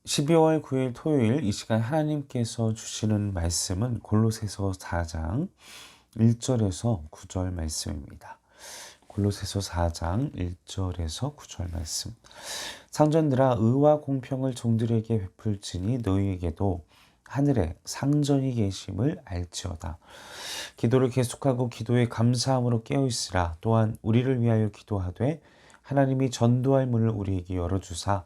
12월 9일 토요일 이 시간 하나님께서 주시는 말씀은 골로새서 4장 1절에서 9절 말씀입니다. 골로새서 4장 1절에서 9절 말씀. 상전들아, 의와 공평을 종들에게 베풀지니 너희에게도 하늘에 상전이 계심을 알지어다. 기도를 계속하고 기도에 감사함으로 깨어있으라. 또한 우리를 위하여 기도하되 하나님이 전도할 문을 우리에게 열어주사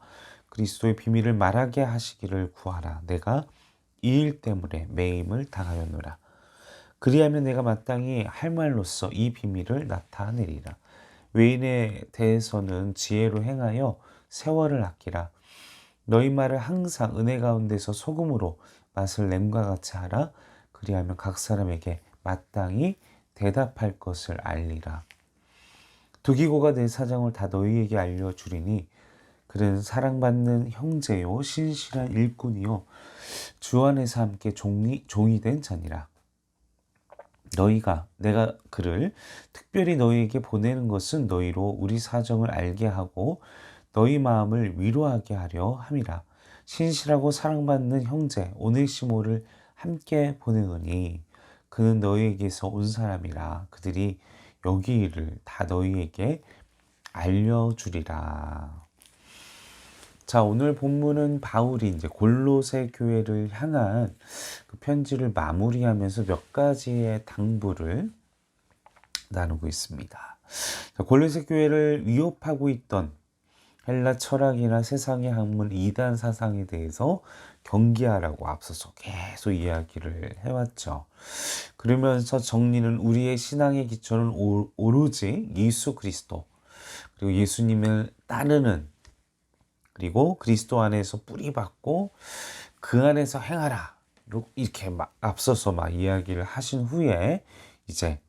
그리스도의 비밀을 말하게 하시기를 구하라. 내가 이 일 때문에 매임을 당하였노라. 그리하면 내가 마땅히 할 말로써 이 비밀을 나타내리라. 외인에 대해서는 지혜로 행하여 세월을 아끼라. 너희 말을 항상 은혜 가운데서 소금으로 맛을 냄과 같이 하라. 그리하면 각 사람에게 마땅히 대답할 것을 알리라. 두기고가 내 사정을 다 너희에게 알려주리니 그는 사랑받는 형제요 신실한 일꾼이요 주 안에서 함께 종이 된 자니라. 내가 그를 특별히 너희에게 보내는 것은 너희로 우리 사정을 알게 하고 너희 마음을 위로하게 하려 함이라. 신실하고 사랑받는 형제 오네시모를 함께 보내노니 그는 너희에게서 온 사람이라. 그들이 여기 일을 다 너희에게 알려주리라. 자, 오늘 본문은 바울이 이제 골로새 교회를 향한 그 편지를 마무리하면서 몇 가지의 당부를 나누고 있습니다. 자, 골로새 교회를 위협하고 있던 헬라 철학이나 세상의 학문 이단 사상에 대해서 경계하라고 앞서서 계속 이야기를 해왔죠. 그러면서 정리는 우리의 신앙의 기초는 오로지 예수 그리스도, 그리고 예수님을 따르는, 그리고 그리스도 안에서 뿌리박고 그 안에서 행하라, 이렇게 앞서서 이야기를 하신 후에 이제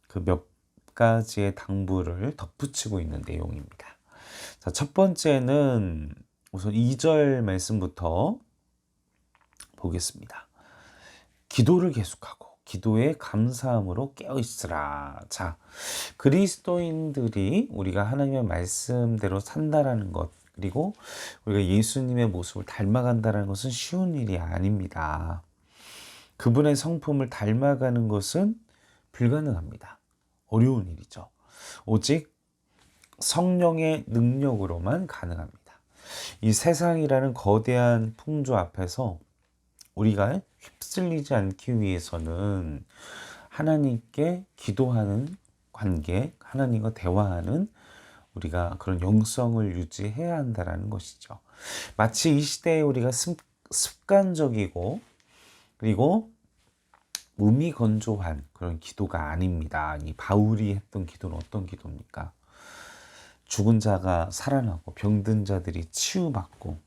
그 몇 가지의 당부를 덧붙이고 있는 내용입니다. 자, 첫 번째는 우선 2절 말씀부터 보겠습니다. 기도를 계속하고 기도에 감사함으로 깨어있으라. 자, 그리스도인들이 우리가 하나님의 말씀대로 산다라는 것, 그리고 우리가 예수님의 모습을 닮아간다는 것은 쉬운 일이 아닙니다. 그분의 성품을 닮아가는 것은 불가능합니다. 어려운 일이죠. 오직 성령의 능력으로만 가능합니다. 이 세상이라는 거대한 풍조 앞에서 우리가 휩쓸리지 않기 위해서는 하나님께 기도하는 관계, 하나님과 대화하는 우리가 그런 영성을 유지해야 한다는 것이죠. 마치 이 시대에 우리가 습관적이고 그리고 무미건조한 그런 기도가 아닙니다. 이 바울이 했던 기도는 어떤 기도입니까? 죽은 자가 살아나고 병든 자들이 치유받고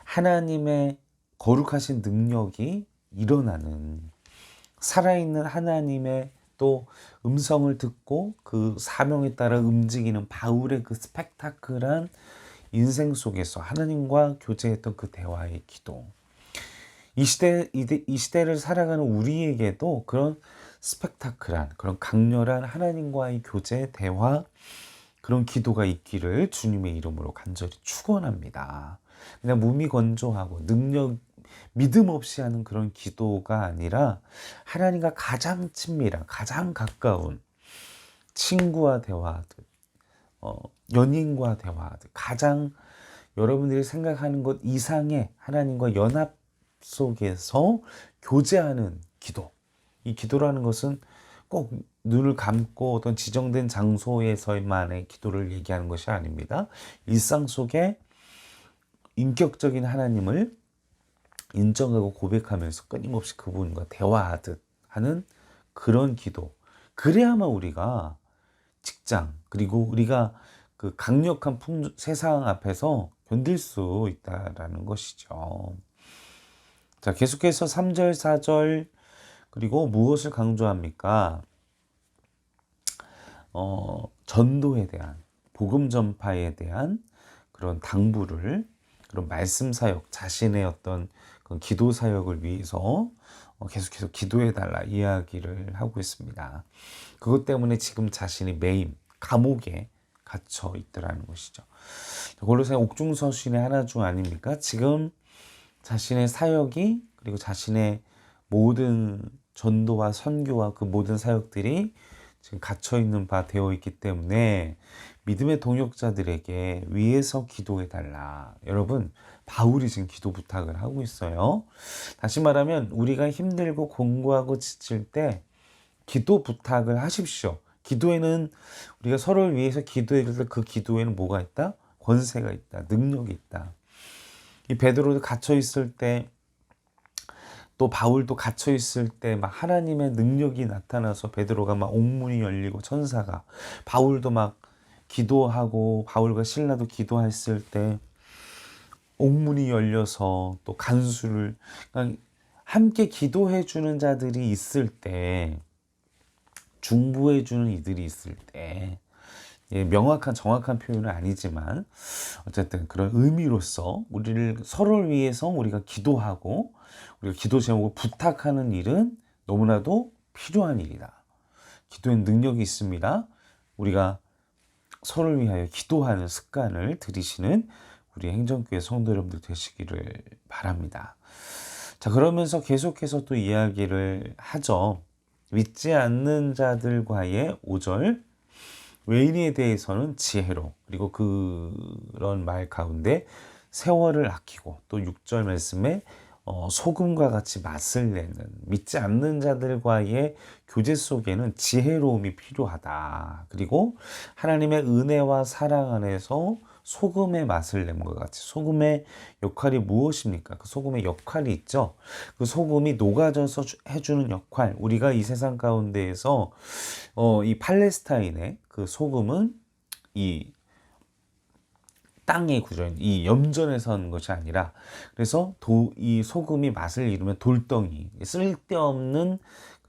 하나님의 거룩하신 능력이 일어나는, 살아있는 하나님의 또 음성을 듣고 그 사명에 따라 움직이는 바울의 그 스펙타클한 인생 속에서 하나님과 교제했던 그 대화의 기도. 이 시대를 살아가는 우리에게도 그런 스펙타클한, 그런 강렬한 하나님과의 교제, 대화, 그런 기도가 있기를 주님의 이름으로 간절히 축원합니다. 그냥 무미건조하고 믿음 없이 하는 그런 기도가 아니라 하나님과 가장 친밀한, 가장 가까운 친구와 대화하듯, 연인과 대화하듯, 가장 여러분들이 생각하는 것 이상의 하나님과 연합 속에서 교제하는 기도. 이 기도라는 것은 꼭 눈을 감고 어떤 지정된 장소에서만의 기도를 얘기하는 것이 아닙니다. 일상 속에 인격적인 하나님을 인정하고 고백하면서 끊임없이 그분과 대화하듯 하는 그런 기도. 그래야만 우리가 직장, 그리고 우리가 그 강력한 세상 앞에서 견딜 수 있다라는 것이죠. 자, 계속해서 3절, 4절, 그리고 무엇을 강조합니까? 전도에 대한, 복음 전파에 대한 그런 당부를, 그런 말씀 사역, 자신의 어떤 그 기도 사역을 위해서 계속해서 기도해달라 이야기를 하고 있습니다. 그것 때문에 지금 자신이 매임, 감옥에 갇혀 있더라는 것이죠. 골로새 옥중서신의 하나 중 아닙니까? 지금 자신의 사역이 그리고 자신의 모든 전도와 선교와 그 모든 사역들이 지금 갇혀 있는 바 되어 있기 때문에 믿음의 동역자들에게 위에서 기도해 달라. 여러분, 바울이 지금 기도 부탁을 하고 있어요. 다시 말하면 우리가 힘들고 공고하고 지칠 때 기도 부탁을 하십시오. 기도에는 우리가 서로를 위해서 기도해 줄 때 그 기도에는 뭐가 있다? 권세가 있다. 능력이 있다. 이 베드로도 갇혀 있을 때, 또 바울도 갇혀 있을 때 막 하나님의 능력이 나타나서 베드로가 막 옥문이 열리고 천사가, 바울도 막 기도하고 바울과 실라도 기도했을 때 옥문이 열려서 또 간수를, 그러니까 함께 기도해 주는 자들이 있을 때, 중보해 주는 이들이 있을 때, 예, 명확한 정확한 표현은 아니지만 어쨌든 그런 의미로서 우리를 서로를 위해서 우리가 기도하고 우리가 기도 제목을 부탁하는 일은 너무나도 필요한 일이다. 기도엔 능력이 있습니다. 우리가 서로를 위하여 기도하는 습관을 들이시는 우리 행정교회 성도 여러분들 되시기를 바랍니다. 자, 그러면서 계속해서 또 이야기를 하죠. 믿지 않는 자들과의 5절, 외인에 대해서는 지혜로, 그리고 그런 말 가운데 세월을 아끼고, 또 6절 말씀에 소금과 같이 맛을 내는, 믿지 않는 자들과의 교제 속에는 지혜로움이 필요하다. 그리고 하나님의 은혜와 사랑 안에서 소금의 맛을 내는 것 같이, 소금의 역할이 무엇입니까? 그 소금의 역할이 있죠. 그 소금이 녹아져서 해주는 역할, 우리가 이 세상 가운데에서 이 팔레스타인의 그 소금은 이 땅의 구조인 이 염전에 선 것이 아니라, 그래서 이 소금이 맛을 잃으면 돌덩이, 쓸데없는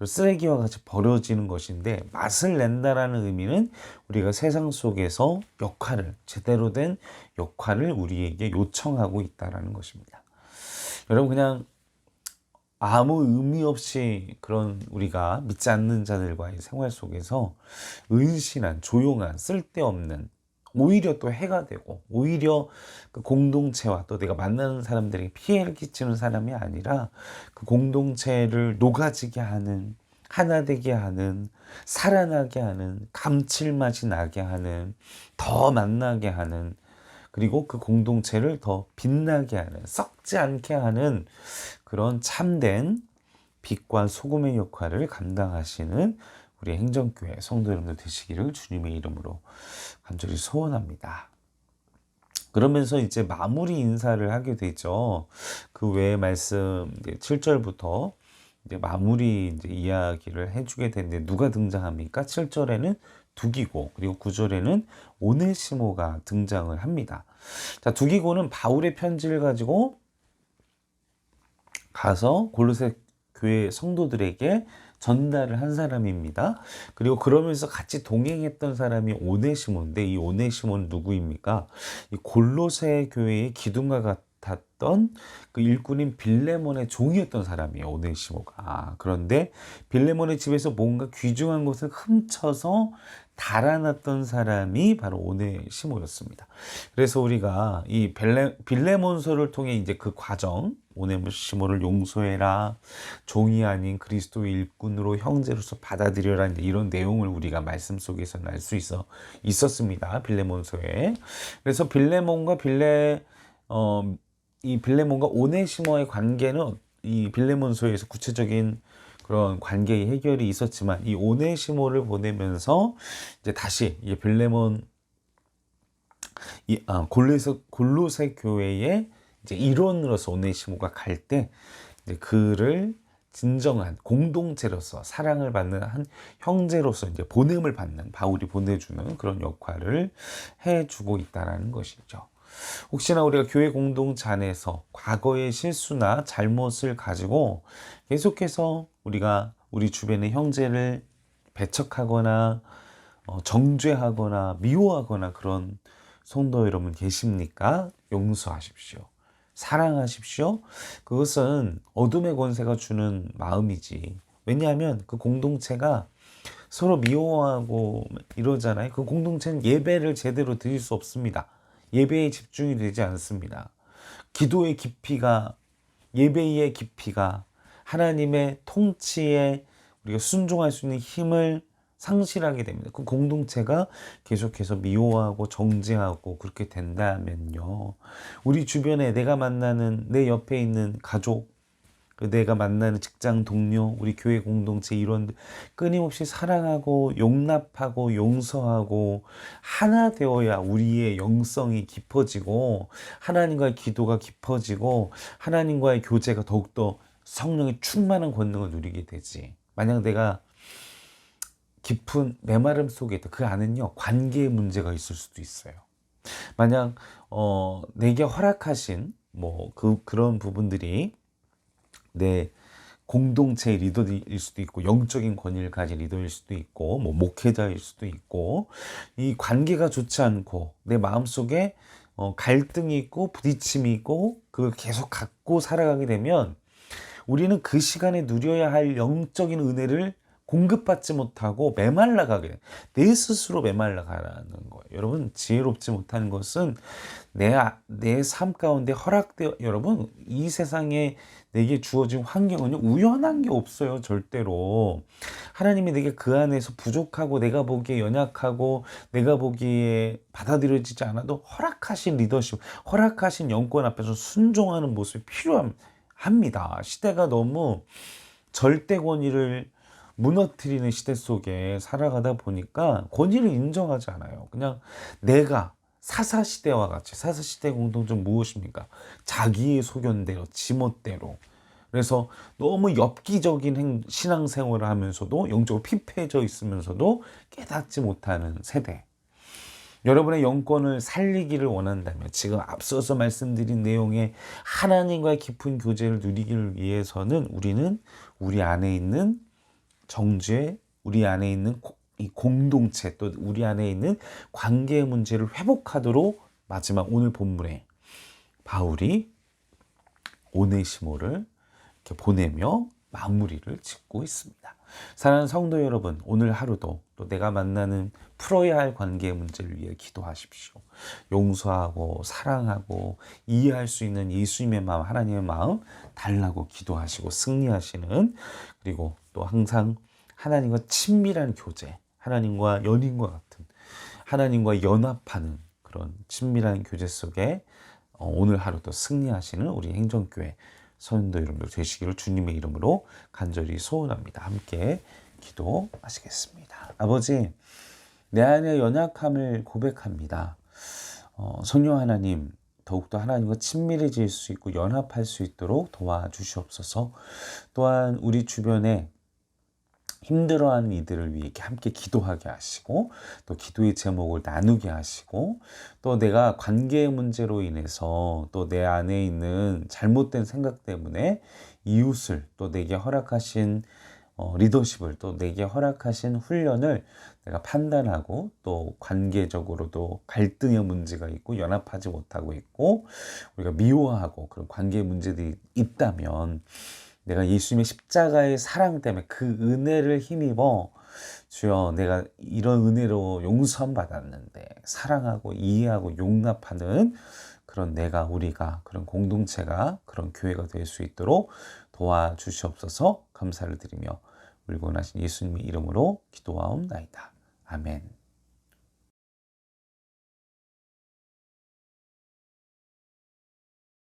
쓰레기와 같이 버려지는 것인데, 맛을 낸다라는 의미는 우리가 세상 속에서 역할을, 제대로 된 역할을 우리에게 요청하고 있다라는 것입니다. 여러분, 그냥 아무 의미 없이 그런 우리가 믿지 않는 자들과의 생활 속에서 은신한, 조용한, 쓸데없는, 오히려 또 해가 되고, 오히려 그 공동체와 또 내가 만나는 사람들에게 피해를 끼치는 사람이 아니라 그 공동체를 녹아지게 하는, 하나 되게 하는, 살아나게 하는, 감칠맛이 나게 하는, 더 만나게 하는, 그리고 그 공동체를 더 빛나게 하는, 썩지 않게 하는 그런 참된 빛과 소금의 역할을 감당하시는 우리 행정교회 성도 여러분들 되시기를 주님의 이름으로 간절히 소원합니다. 그러면서 이제 마무리 인사를 하게 되죠. 그 외의 말씀 7절부터 이제 마무리 이제 이야기를 해주게 되는데, 누가 등장합니까? 7절에는 두기고, 그리고 9절에는 오네시모가 등장을 합니다. 자, 두기고는 바울의 편지를 가지고 가서 골로새 교회 성도들에게 전달을 한 사람입니다. 그리고 그러면서 같이 동행했던 사람이 오네시모인데, 이 오네시모는 누구입니까? 이 골로새 교회의 기둥과 같았던 그 일꾼인 빌레몬의 종이었던 사람이에요, 오네시모가. 그런데 빌레몬의 집에서 뭔가 귀중한 것을 훔쳐서 달아났던 사람이 바로 오네시모였습니다. 그래서 우리가 이 빌레몬서를 통해 이제 그 과정, 오네시모를 용서해라, 종이 아닌 그리스도 일꾼으로 형제로서 받아들여라, 이제 이런 내용을 우리가 말씀 속에서는 알 수 있었습니다. 빌레몬서에. 그래서 이 빌레몬과 오네시모의 관계는 이 빌레몬서에서 구체적인 그런 관계의 해결이 있었지만, 이 오네시모를 보내면서 이제 다시 이 빌레몬 골로새 교회의 이제 일원으로서 오네시모가 갈 때 이제 그를 진정한 공동체로서 사랑을 받는 한 형제로서 이제 보냄을 받는, 바울이 보내주는 그런 역할을 해주고 있다라는 것이죠. 혹시나 우리가 교회 공동체 안에서 과거의 실수나 잘못을 가지고 계속해서 우리가 우리 주변의 형제를 배척하거나 정죄하거나 미워하거나 그런 성도 여러분 계십니까? 용서하십시오. 사랑하십시오. 그것은 어둠의 권세가 주는 마음이지. 왜냐하면 그 공동체가 서로 미워하고 이러잖아요. 그 공동체는 예배를 제대로 드릴 수 없습니다. 예배에 집중이 되지 않습니다. 기도의 깊이가, 예배의 깊이가 하나님의 통치에 우리가 순종할 수 있는 힘을 상실하게 됩니다. 그 공동체가 계속해서 미워하고 정죄하고 그렇게 된다면요, 우리 주변에 내가 만나는 내 옆에 있는 가족, 내가 만나는 직장 동료, 우리 교회 공동체 일원들 끊임없이 사랑하고 용납하고 용서하고 하나 되어야 우리의 영성이 깊어지고 하나님과의 기도가 깊어지고 하나님과의 교제가 더욱더 성령의 충만한 권능을 누리게 되지. 만약 내가 깊은 메마름 속에 있다, 그 안은요 관계의 문제가 있을 수도 있어요. 만약 내게 허락하신 그런 부분들이 내 공동체의 리더일 수도 있고, 영적인 권위를 가진 리더일 수도 있고, 목회자일 수도 있고, 이 관계가 좋지 않고 내 마음속에 갈등이 있고 부딪힘이 있고 그걸 계속 갖고 살아가게 되면 우리는 그 시간에 누려야 할 영적인 은혜를 공급받지 못하고 메말라가게, 내 스스로 메말라가는 거예요. 여러분, 지혜롭지 못한 것은 내 삶 가운데 허락되어, 여러분, 이 세상에 내게 주어진 환경은 우연한 게 없어요. 절대로. 하나님이 내게 그 안에서 부족하고 내가 보기에 연약하고 내가 보기에 받아들여지지 않아도 허락하신 리더십, 허락하신 영권 앞에서 순종하는 모습이 필요합니다. 시대가 너무 절대 권위를 무너뜨리는 시대 속에 살아가다 보니까 권위를 인정하지 않아요. 그냥 내가 사사시대와 같이, 사사시대 공통점 무엇입니까? 자기의 소견대로, 지멋대로. 그래서 너무 엽기적인 신앙생활을 하면서도 영적으로 피폐해져 있으면서도 깨닫지 못하는 세대. 여러분의 영권을 살리기를 원한다면 지금 앞서서 말씀드린 내용의 하나님과의 깊은 교제를 누리기를 위해서는 우리는 우리 안에 있는 정죄, 우리 안에 있는 이 공동체, 또 우리 안에 있는 관계의 문제를 회복하도록 마지막 오늘 본문에 바울이 오네시모를 이렇게 보내며 마무리를 짓고 있습니다. 사랑하는 성도 여러분, 오늘 하루도 또 내가 만나는 풀어야 할 관계의 문제를 위해 기도하십시오. 용서하고 사랑하고 이해할 수 있는 예수님의 마음, 하나님의 마음 달라고 기도하시고 승리하시는, 그리고 또 항상 하나님과 친밀한 교제, 하나님과 연인과 같은, 하나님과 연합하는 그런 친밀한 교제 속에 오늘 하루도 승리하시는 우리 행정교회 성도 여러분들 되시기를 주님의 이름으로 간절히 소원합니다. 함께 기도하시겠습니다. 아버지, 내 안의 연약함을 고백합니다. 성령 하나님, 더욱더 하나님과 친밀해질 수 있고 연합할 수 있도록 도와주시옵소서. 또한 우리 주변에 힘들어하는 이들을 위해 함께 기도하게 하시고, 또 기도의 제목을 나누게 하시고, 또 내가 관계의 문제로 인해서 또 내 안에 있는 잘못된 생각 때문에 이웃을, 또 내게 허락하신 리더십을, 또 내게 허락하신 훈련을 내가 판단하고, 또 관계적으로도 갈등의 문제가 있고 연합하지 못하고 있고 우리가 미워하고 그런 관계의 문제들이 있다면 내가 예수님의 십자가의 사랑 때문에 그 은혜를 힘입어 주여, 내가 이런 은혜로 용서함 받았는데 사랑하고 이해하고 용납하는 그런 우리가 그런 공동체가, 그런 교회가 될 수 있도록 도와주시옵소서. 감사를 드리며 울고 나신 예수님의 이름으로 기도하옵나이다. 아멘.